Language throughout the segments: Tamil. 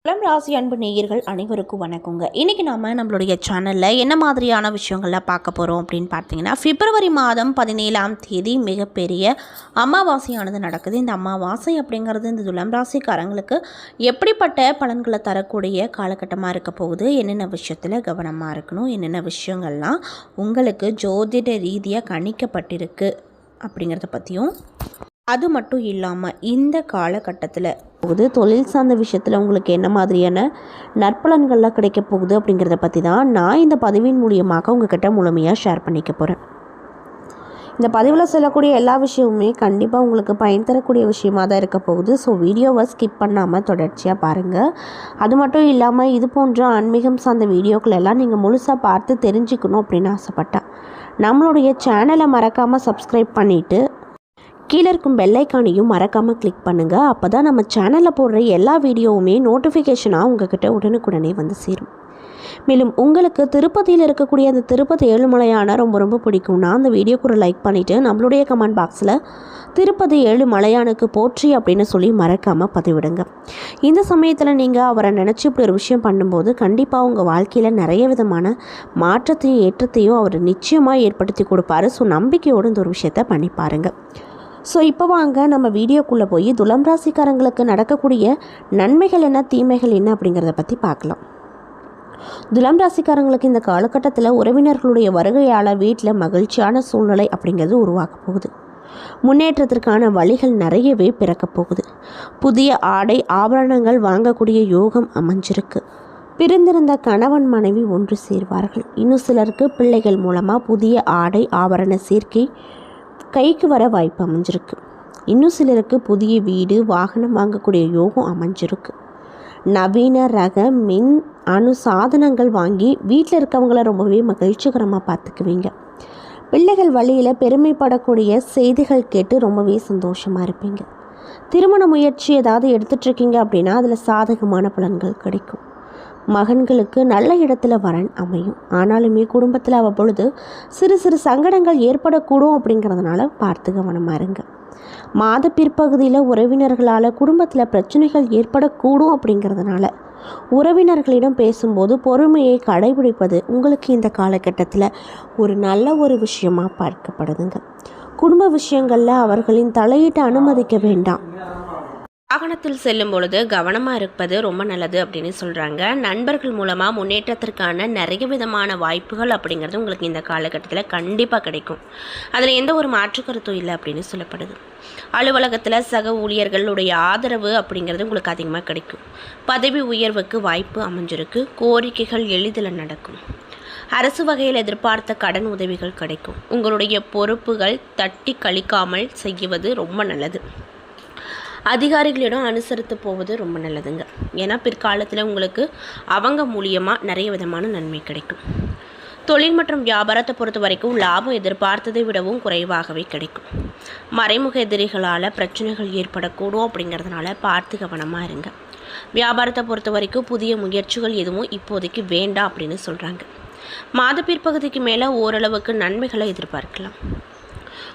துலாம் ராசி அன்பு நேயர்கள் அனைவருக்கும் வணக்கங்க. இன்றைக்கி நம்மளுடைய சேனலில் என்ன மாதிரியான விஷயங்கள்லாம் பார்க்க போகிறோம் அப்படின்னு பார்த்தீங்கன்னா, பிப்ரவரி மாதம் 17ஆம் தேதி மிகப்பெரிய அமாவாசையானது நடக்குது. இந்த அமாவாசை அப்படிங்கிறது இந்த துலாம் ராசிக்காரங்களுக்கு எப்படிப்பட்ட பலன்களை தரக்கூடிய காலகட்டமாக இருக்க போகுது, என்னென்ன விஷயத்தில் கவனமாக இருக்கணும், என்னென்ன விஷயங்கள்லாம் உங்களுக்கு ஜோதிட ரீதியாக கணிக்கப்பட்டிருக்கு அப்படிங்கிறத பற்றியும், அது மட்டும் இல்லாமல் இந்த காலகட்டத்தில் தொழில் சார்ந்த விஷயத்தில் உங்களுக்கு என்ன மாதிரியான நற்பலன்கள்லாம் கிடைக்க போகுது அப்படிங்கிறத பற்றி தான் நான் இந்த பதிவின் மூலியமாக உங்ககிட்ட முழுமையாக ஷேர் பண்ணிக்க போகிறேன். இந்த பதிவில் சொல்லக்கூடிய எல்லா விஷயமுமே கண்டிப்பாக உங்களுக்கு பயன் தரக்கூடிய விஷயமாக தான் இருக்க போகுது. ஸோ வீடியோவை ஸ்கிப் பண்ணாமல் தொடர்ச்சியாக பாருங்கள். அது மட்டும் இல்லாமல் இது போன்ற ஆன்மீகம் சார்ந்த வீடியோக்கள் எல்லாம் நீங்கள் முழுசாக பார்த்து தெரிஞ்சுக்கணும் அப்படின்னு ஆசைப்பட்டேன். நம்மளுடைய சேனலை மறக்காமல் சப்ஸ்கிரைப் பண்ணிவிட்டு கீழே இருக்கும் பெல்லைக்கானையும் மறக்காமல் கிளிக் பண்ணுங்கள். அப்போ தான் நம்ம சேனலில் போடுற எல்லா வீடியோவுமே நோட்டிஃபிகேஷனாக உங்கள்கிட்ட உடனுக்குடனே வந்து சேரும். மேலும் உங்களுக்கு திருப்பதியில் இருக்கக்கூடிய அந்த திருப்பதி ஏழுமலையான ரொம்ப பிடிக்கும்னா அந்த வீடியோக்கு ஒரு லைக் பண்ணிவிட்டு நம்மளுடைய கமெண்ட் பாக்ஸில் திருப்பதி ஏழுமலையானுக்கு போற்றி அப்படின்னு சொல்லி மறக்காமல் பதிவிடுங்க. இந்த சமயத்தில் நீங்கள் அவரை நினச்சி இப்படி ஒரு விஷயம் பண்ணும்போது கண்டிப்பாக உங்கள் வாழ்க்கையில் நிறைய விதமான மாற்றத்தையும் ஏற்றத்தையும் அவர் நிச்சயமாக ஏற்படுத்தி கொடுப்பாரு. ஸோ நம்பிக்கையோடு இந்த ஒரு விஷயத்தை பண்ணி பாருங்கள். ஸோ இப்போ வாங்க நம்ம வீடியோக்குள்ளே போய் துலாம் ராசிக்காரங்களுக்கு நடக்கக்கூடிய நன்மைகள் என்ன, தீமைகள் என்ன அப்படிங்கிறத பற்றி பார்க்கலாம். துலாம் ராசிக்காரங்களுக்கு இந்த காலகட்டத்தில் உறவினர்களுடைய வருகையால் வீட்டில் மகிழ்ச்சியான சூழ்நிலை அப்படிங்கிறது உருவாக்க போகுது. முன்னேற்றத்திற்கான வழிகள் நிறையவே பிறக்க போகுது. புதிய ஆடை ஆபரணங்கள் வாங்கக்கூடிய யோகம் அமைஞ்சிருக்கு. பிரிந்திருந்த கணவன் மனைவி ஒன்று சேர்வார்கள். இன்னும் சிலருக்கு பிள்ளைகள் மூலமாக புதிய ஆடை ஆபரண சேர்க்கை கைக்கு வர வாய்ப்பு அமைஞ்சிருக்கு. இன்னும் சிலருக்கு புதிய வீடு வாகனம் வாங்கக்கூடிய யோகம் அமைஞ்சிருக்கு. நவீன ரக மின் அணு சாதனங்கள் வாங்கி வீட்டில் இருக்கவங்கள ரொம்பவே மகிழ்ச்சிகரமாக பார்த்துக்குவீங்க. பிள்ளைகள் வழியில் பெருமைப்படக்கூடிய செய்திகள் கேட்டு ரொம்பவே சந்தோஷமாக இருப்பீங்க. திருமண முயற்சி ஏதாவது எடுத்துட்ருக்கீங்க அப்படின்னா அதில் சாதகமான பலன்கள் கிடைக்கும். மகன்களுக்கு நல்ல இடத்துல வரன் அமையும். ஆனாலுமே குடும்பத்தில் அவ்வப்பொழுது சிறு சங்கடங்கள் ஏற்படக்கூடும் அப்படிங்கிறதுனால பார்த்து கவனமாக இருங்க. மாத பிற்பகுதியில் உறவினர்களால் குடும்பத்தில் பிரச்சனைகள் ஏற்படக்கூடும் அப்படிங்கிறதுனால உறவினர்களிடம் பேசும்போது பொறுமையை கடைபிடிப்பது உங்களுக்கு இந்த காலகட்டத்தில் ஒரு நல்ல ஒரு விஷயமாக பார்க்கப்படுதுங்க. குடும்ப விஷயங்களில் அவர்களின் தலையீட்டை அனுமதிக்க வேண்டாம். வாகனத்தில் செல்லும் பொழுது கவனமாக இருப்பது ரொம்ப நல்லது அப்படின்னு சொல்கிறாங்க. நண்பர்கள் மூலமாக முன்னேற்றத்திற்கான நிறைய விதமான வாய்ப்புகள் அப்படிங்கிறது உங்களுக்கு இந்த காலகட்டத்தில் கண்டிப்பாக கிடைக்கும். அதில் எந்த ஒரு மாற்று கருத்தும் இல்லை அப்படின்னு சொல்லப்படுது. அலுவலகத்தில் சக ஊழியர்களுடைய ஆதரவு அப்படிங்கிறது உங்களுக்கு அதிகமாக கிடைக்கும். பதவி உயர்வுக்கு வாய்ப்பு அமைஞ்சிருக்கு. கோரிக்கைகள் எளிதில் நடக்கும். அரசு வகையில் எதிர்பார்த்த கடன் உதவிகள் கிடைக்கும். உங்களுடைய பொறுப்புகள் தட்டி கழிக்காமல் செய்வது ரொம்ப நல்லது. அதிகாரிகளிடம் அனுசரித்து போவது ரொம்ப நல்லதுங்க. ஏன்னா பிற்காலத்தில் உங்களுக்கு அவங்க மூலியமாக நிறைய விதமான நன்மை கிடைக்கும். தொழில் மற்றும் வியாபாரத்தை பொறுத்த வரைக்கும் லாபம் எதிர்பார்த்ததை விடவும் குறைவாகவே கிடைக்கும். மறைமுக எதிரிகளால் பிரச்சனைகள் ஏற்படக்கூடும் அப்படிங்கிறதுனால பார்த்து கவனமாக இருங்க. வியாபாரத்தை பொறுத்த வரைக்கும் புதிய முயற்சிகள் எதுவும் இப்போதைக்கு வேண்டாம் அப்படின்னு சொல்கிறாங்க. மாத பிற்பகுதிக்கு மேலே ஓரளவுக்கு நன்மைகளை எதிர்பார்க்கலாம்.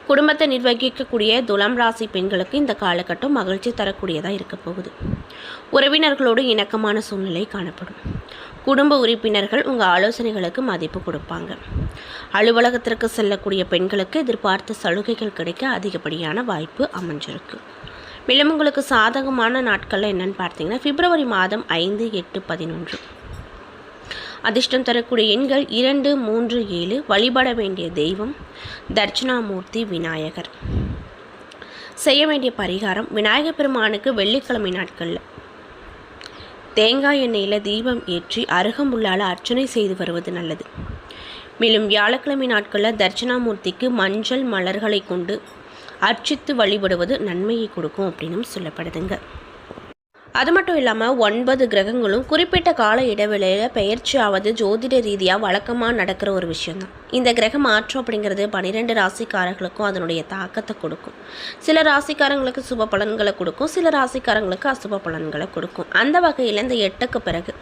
குடும்பத்தை நிர்வகிக்கக்கூடிய துலாம் ராசி பெண்களுக்கு இந்த காலகட்டம் மகிழ்ச்சி தரக்கூடியதாக இருக்க போகுது. உறவினர்களோடு இணக்கமான சூழ்நிலை காணப்படும். குடும்ப உறுப்பினர்கள் உங்கள் ஆலோசனைகளுக்கு மதிப்பு கொடுப்பாங்க. அலுவலகத்திற்கு செல்லக்கூடிய பெண்களுக்கு எதிர்பார்த்த சலுகைகள் கிடைக்க அதிகப்படியான வாய்ப்பு அமைஞ்சிருக்கு. மேலும் உங்களுக்கு சாதகமான நாட்களில் என்னன்னு பார்த்தீங்கன்னா பிப்ரவரி மாதம் 5, 8, 11. அதிர்ஷ்டம் தரக்கூடிய எண்கள் 2, 3, 7. வழிபட வேண்டிய தெய்வம் தட்சிணாமூர்த்தி விநாயகர். செய்ய வேண்டிய பரிகாரம் விநாயகர் பெருமானுக்கு வெள்ளிக்கிழமை நாட்களில் தேங்காய் எண்ணெயில் தீபம் ஏற்றி அருகம்புல்லால் அர்ச்சனை செய்து வருவது நல்லது. மேலும் வியாழக்கிழமை நாட்களில் தட்சிணாமூர்த்திக்கு மஞ்சள் மலர்களை கொண்டு அர்ச்சித்து வழிபடுவது நன்மையை கொடுக்கும் அப்படின்னு சொல்லப்படுதுங்க. அது மட்டும் இல்லாமல் 9 கிரகங்களும் குறிப்பிட்ட கால இடைவெளியில் பெயர்ச்சியாவது ஜோதிட ரீதியாக வழக்கமாக நடக்கிற ஒரு விஷயம்தான். இந்த கிரக மாற்றம் அப்படிங்கிறது 12 ராசிக்காரர்களுக்கும் அதனுடைய தாக்கத்தை கொடுக்கும். சில ராசிக்காரங்களுக்கு சுப பலன்களை கொடுக்கும், சில ராசிக்காரங்களுக்கு அசுப பலன்களை கொடுக்கும். அந்த வகையில் இந்த 8க்கு பிறகு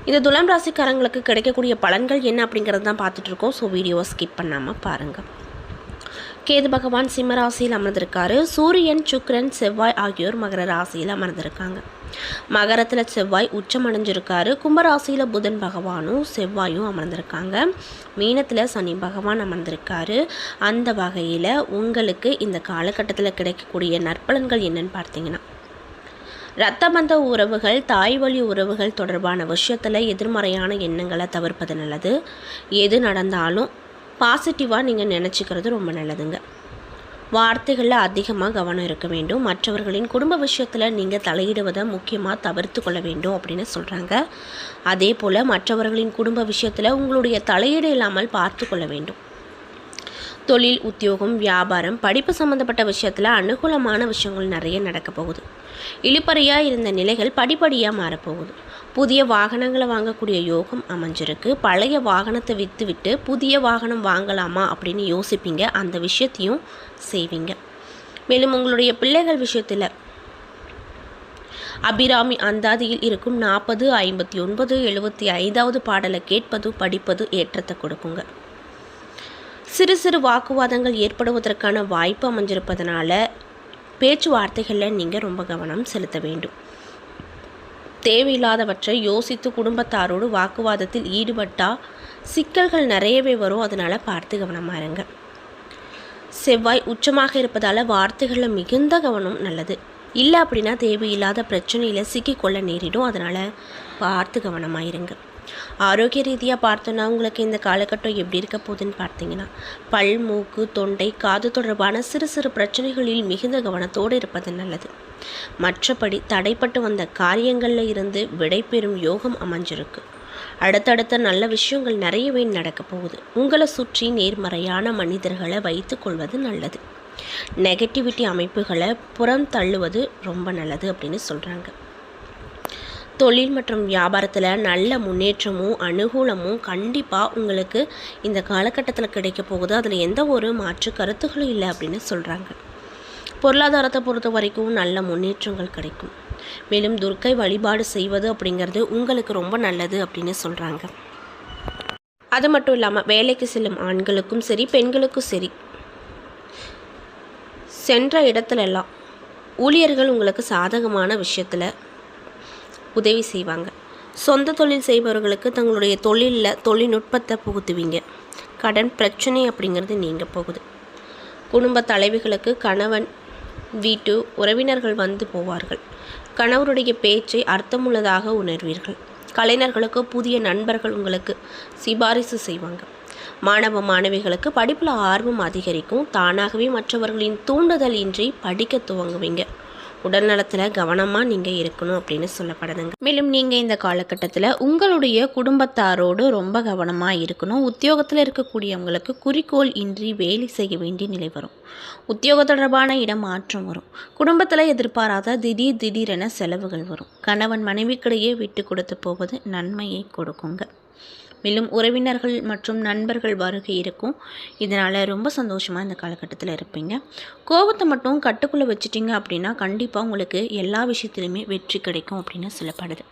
இந்த துலாம் ராசிக்காரங்களுக்கு கிடைக்கக்கூடிய பலன்கள் என்ன அப்படிங்கிறது தான் பார்த்துட்ருக்கோம். ஸோ வீடியோவை ஸ்கிப் பண்ணாமல் பாருங்கள். கேது பகவான் சிம்ம ராசியில் அமர்ந்திருக்காரு. சூரியன், சுக்கிரன், செவ்வாய் ஆகியோர் மகர ராசியில் அமர்ந்திருக்காங்க. மகரத்தில் செவ்வாய் உச்சம் அடைஞ்சிருக்காரு. கும்பராசியில் புதன் பகவானும் செவ்வாயும் அமர்ந்திருக்காங்க. மீனத்தில் சனி பகவான் அமர்ந்திருக்காரு. அந்த வகையில் உங்களுக்கு இந்த காலகட்டத்தில் கிடைக்கக்கூடிய நற்பலன்கள் என்னன்னு பார்த்தீங்கன்னா, இரத்த பந்த உறவுகள், தாய் வழி உறவுகள் தொடர்பான விஷயத்தில் எதிர்மறையான எண்ணங்களை தவிர்ப்பது நல்லது. எது நடந்தாலும் பாசிட்டிவாக நீங்கள் நினச்சிக்கிறது ரொம்ப நல்லதுங்க. வார்த்தைகளில் அதிகமாக கவனம் இருக்க வேண்டும். மற்றவர்களின் குடும்ப விஷயத்தில் நீங்கள் தலையிடுவதை முக்கியமாக தவிர்த்து கொள்ள வேண்டும் அப்படின்னு சொல்கிறாங்க. அதே போல் மற்றவர்களின் குடும்ப விஷயத்தில் உங்களுடைய தலையீடு இல்லாமல் பார்த்து கொள்ள வேண்டும். தொழில், உத்தியோகம், வியாபாரம், படிப்பு சம்மந்தப்பட்ட விஷயத்தில் அனுகூலமான விஷயங்கள் நிறைய நடக்க போகுது. இழுப்பறையாக இருந்த நிலைகள் படிப்படியாக மாறப்போகுது. புதிய வாகனங்களை வாங்கக்கூடிய யோகம் அமைஞ்சிருக்கு. பழைய வாகனத்தை விற்றுவிட்டு புதிய வாகனம் வாங்கலாமா அப்படின்னு யோசிப்பீங்க. அந்த விஷயத்தையும் செய்வீங்க. மேலும் உங்களுடைய பிள்ளைகள் விஷயத்தில் அபிராமி அந்தாதியில் இருக்கும் 40, 59, 75வது பாடலை கேட்பது, படிப்பது ஏற்றத்தை கொடுக்குங்க. சிறு சிறு வாக்குவாதங்கள் ஏற்படுவதற்கான வாய்ப்பு அமைஞ்சிருப்பதனால பேச்சுவார்த்தைகளில் நீங்கள் ரொம்ப கவனம் செலுத்த வேண்டும். தேவையில்லாதவற்றை யோசித்து குடும்பத்தாரோடு வாக்குவாதத்தில் ஈடுபட்டால் சிக்கல்கள் நிறையவே வரும். அதனால் பார்த்து கவனமாக இருங்க. செவ்வாய் உச்சமாக இருப்பதால் வார்த்தைகளில் மிகுந்த கவனம் நல்லது. இல்லை அப்படின்னா தேவையில்லாத பிரச்சனையில் சிக்கிக்கொள்ள நேரிடும். அதனால் பார்த்து கவனமாக இருங்க. ஆரோக்கிய ரீதியாக பார்த்தோன்னா உங்களுக்கு இந்த காலகட்டம் எப்படி இருக்க போகுதுன்னு பார்த்தீங்கன்னா, பல், மூக்கு, தொண்டை, காது தொடர்பான சிறு சிறு பிரச்சனைகளில் மிகுந்த கவனத்தோடு இருப்பது நல்லது. மற்றபடி தடைப்பட்டு வந்த காரியங்களில் இருந்து விடை பெறும் யோகம் அமைஞ்சிருக்கு. அடுத்தடுத்த நல்ல விஷயங்கள் நிறையவே நடக்க போகுது. உங்களை சுற்றி நேர்மறையான மனிதர்களை வைத்து கொள்வது நல்லது. நெகட்டிவிட்டி அமைப்புகளை புறம் தள்ளுவது ரொம்ப நல்லது அப்படின்னு சொல்கிறாங்க. தொழில் மற்றும் வியாபாரத்தில் நல்ல முன்னேற்றமும் அனுகூலமும் கண்டிப்பாக உங்களுக்கு இந்த காலகட்டத்தில் கிடைக்க போகுது. அதில் எந்த ஒரு மாற்று கருத்துகளும் இல்லை அப்படின்னு சொல்கிறாங்க. பொருளாதாரத்தை பொறுத்த வரைக்கும் நல்ல முன்னேற்றங்கள் கிடைக்கும். மேலும் துர்க்கை வழிபாடு செய்வது அப்படிங்கிறது உங்களுக்கு ரொம்ப நல்லது அப்படின்னு சொல்கிறாங்க. அது மட்டும் இல்லாமல் வேலைக்கு செல்லும் ஆண்களுக்கும் சரி பெண்களுக்கும் சரி, சென்ற இடத்துலலாம் ஊழியர்கள் உங்களுக்கு சாதகமான விஷயத்தில் உதவி செய்வாங்க. சொந்த தொழில் செய்பவர்களுக்கு தங்களுடைய தொழிலில் தொழில்நுட்பத்தை புகுத்துவீங்க. கடன் பிரச்சனை அப்படிங்கிறது நீங்கள் போகுது. குடும்ப தலைவிகளுக்கு கணவன் வீட்டு உறவினர்கள் வந்து போவார்கள். கணவருடைய பேச்சை அர்த்தமுள்ளதாக உணர்வீர்கள். கலைஞர்களுக்கு புதிய நண்பர்கள் உங்களுக்கு சிபாரிசு செய்வாங்க. மாணவ மாணவிகளுக்கு படிப்பில் ஆர்வம் அதிகரிக்கும். தானாகவே மற்றவர்களின் தூண்டுதல் இன்றி படிக்க துவங்குவீங்க. உடல்நலத்தில் கவனமாக நீங்கள் இருக்கணும் அப்படின்னு சொல்லப்படுதுங்க. மேலும் நீங்கள் இந்த காலகட்டத்தில் உங்களுடைய குடும்பத்தாரோடு ரொம்ப கவனமாக இருக்கணும். உத்தியோகத்தில் இருக்கக்கூடியவங்களுக்கு குறிக்கோள் இன்றி வேலை செய்ய வேண்டிய நிலை வரும். உத்தியோக தொடர்பான இடம் மாற்றம் வரும். குடும்பத்தில் எதிர்பாராத திடீரென செலவுகள் வரும். கணவன் மனைவிக்கிடையே விட்டு கொடுத்து போவது நன்மையை கொடுக்குங்க. மேலும் உறவினர்கள் மற்றும் நண்பர்கள் வருகை இருக்கும். இதனால் ரொம்ப சந்தோஷமாக இந்த காலகட்டத்தில் இருப்பீங்க. கோபத்தை மட்டும் கட்டுக்குள்ளே வச்சிட்டிங்க அப்படின்னா கண்டிப்பாக உங்களுக்கு எல்லா விஷயத்துலையுமே வெற்றி கிடைக்கும் அப்படின்னு சொல்லப்படுது.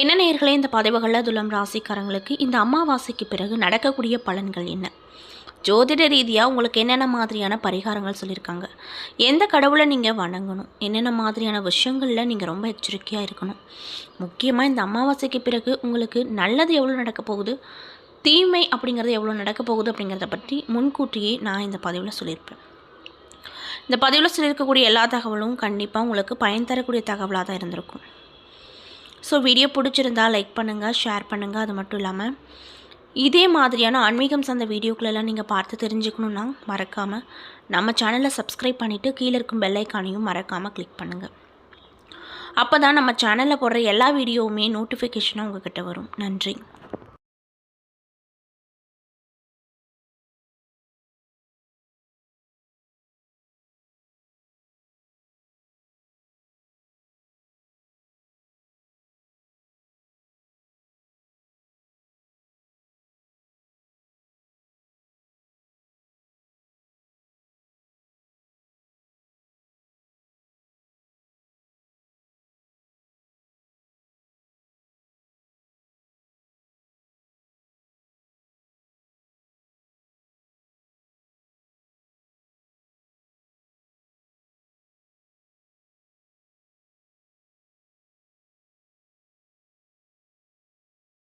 என்ன நேயர்களே, இந்த பதிவுகளில் துலாம் ராசிக்காரங்களுக்கு இந்த அமாவாசைக்கு பிறகு நடக்கக்கூடிய பலன்கள் என்ன, ஜோதிட ரீதியாக உங்களுக்கு என்னென்ன மாதிரியான பரிகாரங்கள் சொல்லியிருக்காங்க, எந்த கடவுளை நீங்கள் வணங்கணும், என்னென்ன மாதிரியான விஷயங்களில் நீங்கள் ரொம்ப எச்சரிக்கையாக இருக்கணும், முக்கியமாக இந்த அமாவாசைக்கு பிறகு உங்களுக்கு நல்லது எவ்வளோ நடக்க போகுது, தீமை அப்படிங்கிறது எவ்வளோ நடக்க போகுது அப்படிங்கிறத பற்றி முன்கூட்டியே நான் இந்த பதிவில் சொல்லியிருப்பேன். இந்த பதிவில் சொல்லியிருக்கக்கூடிய எல்லா தகவலும் கண்டிப்பாக உங்களுக்கு பயன் தரக்கூடிய தகவலாக தான் இருந்திருக்கும். ஸோ வீடியோ பிடிச்சிருந்தால் லைக் பண்ணுங்கள், ஷேர் பண்ணுங்கள். அது மட்டும் இல்லாமல் இதே மாதிரியான ஆன்மீகம் சார்ந்த வீடியோக்களெல்லாம் நீங்கள் பார்த்து தெரிஞ்சுக்கணுன்னா மறக்காமல் நம்ம சேனலை சப்ஸ்கிரைப் பண்ணிவிட்டு கீழே இருக்கும் பெல் ஐக்கானையும் மறக்காமல் கிளிக் பண்ணுங்கள். அப்போ தான் நம்ம சேனலில் போடுற எல்லா வீடியோவுமே நோட்டிஃபிகேஷனாக உங்கள்கிட்ட வரும். நன்றி.